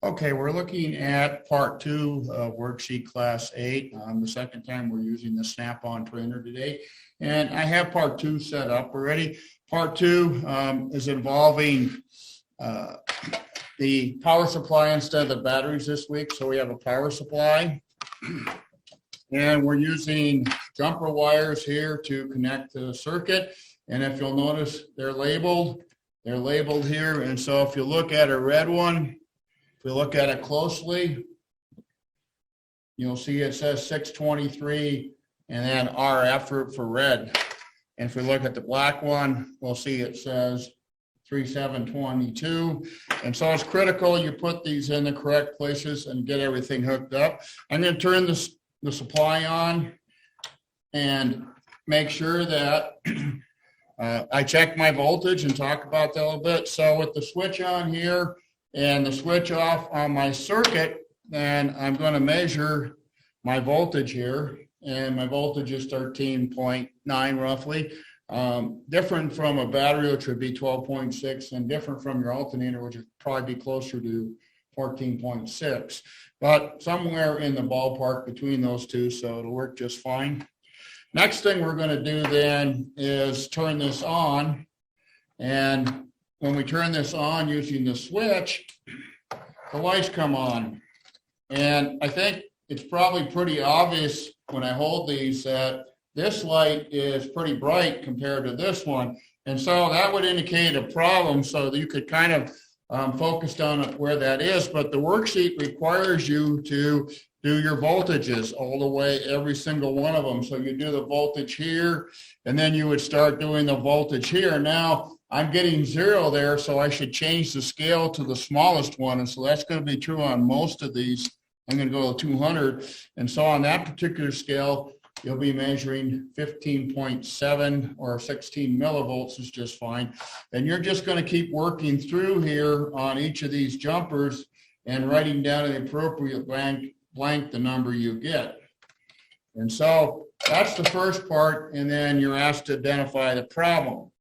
Okay, we're looking at part 2 of worksheet class 8. The second time we're using the Snap-on trainer today. And I have part 2 set up already. Part 2 is involving the power supply instead of the batteries this week. So we have a power supply. And we're using jumper wires here to connect to the circuit. And if you'll notice, they're labeled. They're labeled here. And so if you look at a red one, if we look at it closely, you'll see it says 623 and then RF for red. And if we look at the black one, we'll see it says 3722. And so it's critical you put these in the correct places and get everything hooked up. I'm going to turn the supply on and make sure that I check my voltage and talk about that a little bit. So with the switch on here, and the switch off on my circuit, then I'm going to measure my voltage here, and my voltage is 13.9 roughly. Different from a battery, which would be 12.6, and different from your alternator, which would probably be closer to 14.6, but somewhere in the ballpark between those two, so it'll work just fine. Next thing we're going to do then is turn this on, and when we turn this on using the switch, the lights come on. And I think it's probably pretty obvious when I hold these that this light is pretty bright compared to this one. And so that would indicate a problem, so that you could kind of focus on where that is. But the worksheet requires you to do your voltages all the way, every single one of them. So you do the voltage here, and then you would start doing the voltage here. Now, I'm getting 0 there, so I should change the scale to the smallest one. And so that's going to be true on most of these. I'm going to go to 200. And so on that particular scale, you'll be measuring 15.7 or 16 millivolts is just fine. And you're just going to keep working through here on each of these jumpers and writing down an appropriate blank the number you get. And so that's the first part, and then you're asked to identify the problem.